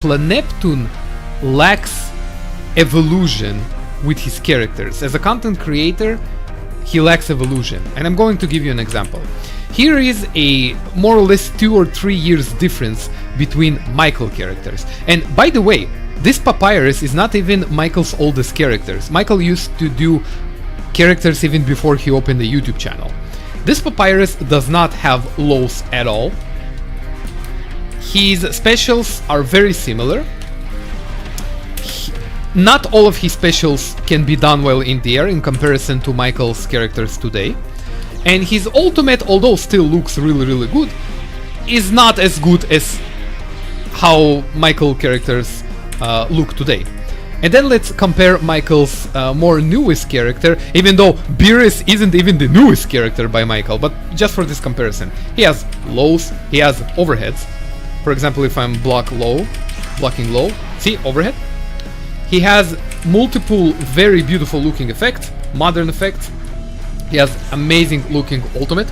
Planeptune lacks evolution with his characters. As a content creator, he lacks evolution, and I'm going to give you an example. Here is a more or less 2 or 3 years difference between Michael characters. And by the way, this Papyrus is not even Michael's oldest characters. Michael used to do characters even before he opened the YouTube channel. This Papyrus does not have lows at all. His specials are very similar. Not all of his specials can be done well in the air in comparison to Michael's characters today. And his ultimate, although still looks really good, is not as good as how Michael characters look today. And then let's compare Michael's more newest character, even though Beerus isn't even the newest character by Michael, but just for this comparison. He has lows, he has overheads. For example, if I'm blocking low, see, overhead? He has multiple very beautiful looking effects, modern effects. He has amazing looking ultimate,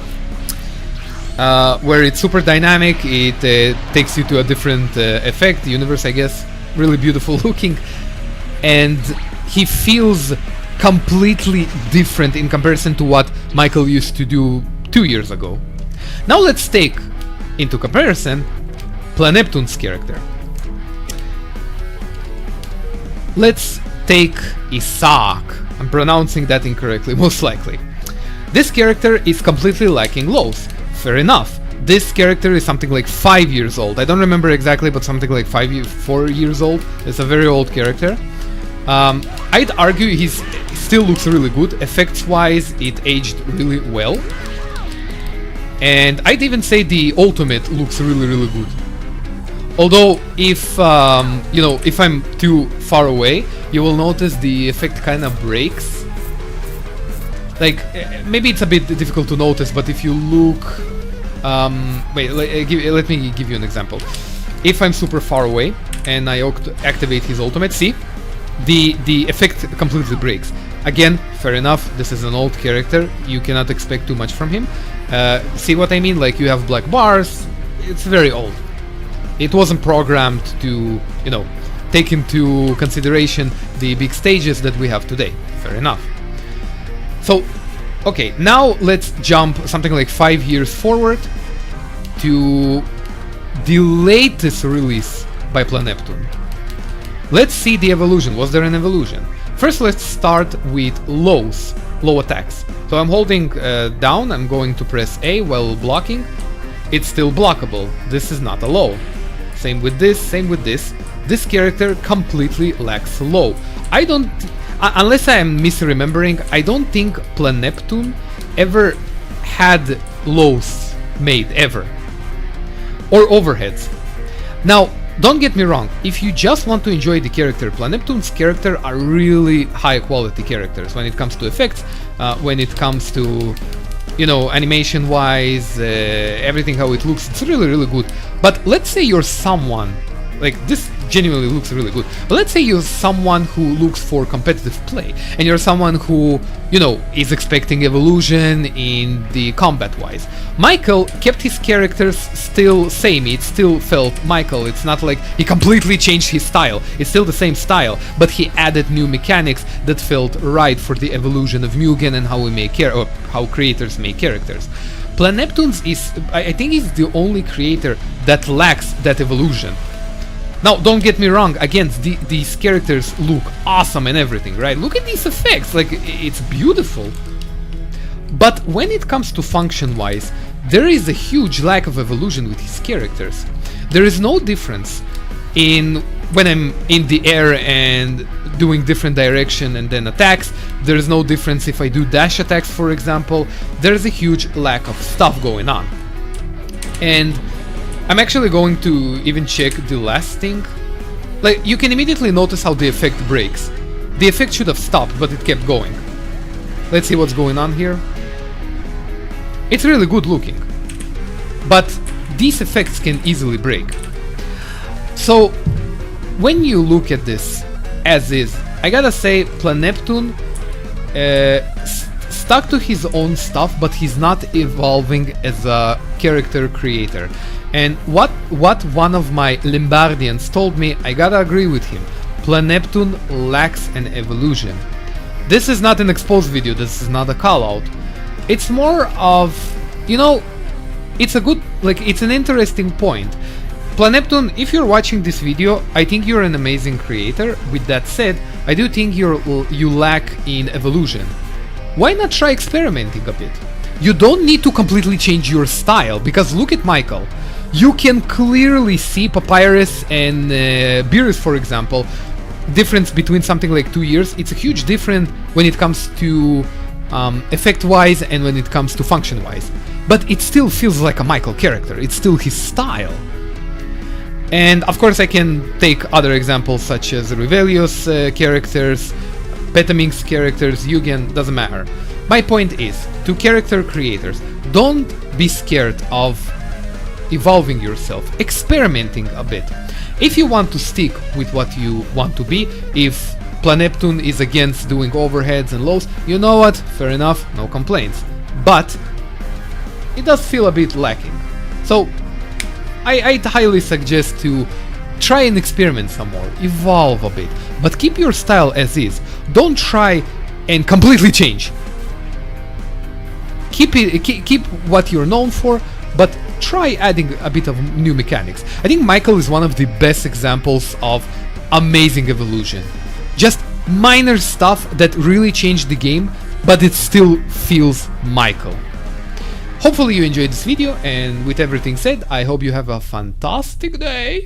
where it's super dynamic, it takes you to a different effect, universe, I guess. Really beautiful looking. And he feels completely different in comparison to what Michael used to do 2 years ago. Now let's take into comparison Planeptune's character. Let's take Isaac. I'm pronouncing that incorrectly, most likely. This character is completely lacking lows. Fair enough. This character is something like 5 years old. I don't remember exactly, but something like 4 years old. It's a very old character. I'd argue he still looks really good. Effects-wise, it aged really well. And I'd even say the ultimate looks really good. Although, if if I'm too far away, you will notice the effect kind of breaks. Like, maybe it's a bit difficult to notice, but if you look... wait, let me give you an example. If I'm super far away and I activate his ultimate, see? The effect completely breaks. Again, fair enough, this is an old character, you cannot expect too much from him. See what I mean? Like, you have black bars, it's very old. It wasn't programmed to, take into consideration the big stages that we have today. Fair enough. So, okay, now let's jump something like 5 years forward to the latest release by Planeptune. Let's see the evolution. Was there an evolution? First, let's start with low attacks. So I'm holding down, I'm going to press A while blocking. It's still blockable. This is not a low. Same with this, same with this. This character completely lacks low. I don't, unless I am misremembering, I don't think Planeptune ever had lows made, ever. Or overheads. Now, don't get me wrong, if you just want to enjoy the character, Planeptune's characters are really high quality characters when it comes to effects, when it comes to, animation wise, everything how it looks, it's really good. But let's say you're someone, like this genuinely looks really good, but let's say you're someone who looks for competitive play, and you're someone who, is expecting evolution in the combat wise. Michael kept his characters still same, it still felt Michael, it's not like he completely changed his style, it's still the same style, but he added new mechanics that felt right for the evolution of Mugen and how we make how creators make characters. Planeptune's is, I think he's the only creator that lacks that evolution. Now, don't get me wrong, again, these characters look awesome and everything, right? Look at these effects, like, it's beautiful. But when it comes to function-wise, there is a huge lack of evolution with his characters. There is no difference in when I'm in the air and doing different direction and then attacks. There is no difference if I do dash attacks, for example. There is a huge lack of stuff going on. And I'm actually going to even check the last thing. Like, you can immediately notice how the effect breaks. The effect should have stopped, but it kept going. Let's see what's going on here. It's really good looking. But these effects can easily break. So, when you look at this as is, I gotta say, Planeptune stuck to his own stuff, but he's not evolving as a character creator. And what one of my Limbardians told me, I gotta agree with him. Planeptune lacks an evolution. This is not an exposed video, this is not a call out. It's more of, you know, it's a good, like, it's an interesting point. Planeptune, if you're watching this video, I think you're an amazing creator. With that said, I do think you lack in evolution. Why not try experimenting a bit? You don't need to completely change your style, because look at Michael. You can clearly see Papyrus and Beerus, for example, difference between something like 2 years. It's a huge difference when it comes to effect-wise and when it comes to function-wise. But it still feels like a Michael character, it's still his style. And of course I can take other examples such as Revelius characters, Petamink's characters, Mugen, doesn't matter. My point is, to character creators, don't be scared of evolving yourself, experimenting a bit. If you want to stick with what you want to be, if Planeptune is against doing overheads and lows, you know what, fair enough, no complaints. But it does feel a bit lacking. So I'd highly suggest to try and experiment some more, evolve a bit, but keep your style as is. Don't try and completely change. Keep what you're known for, but try adding a bit of new mechanics. I think Michael is one of the best examples of amazing evolution. Just minor stuff that really changed the game, but it still feels Michael. Hopefully you enjoyed this video, and with everything said, I hope you have a fantastic day.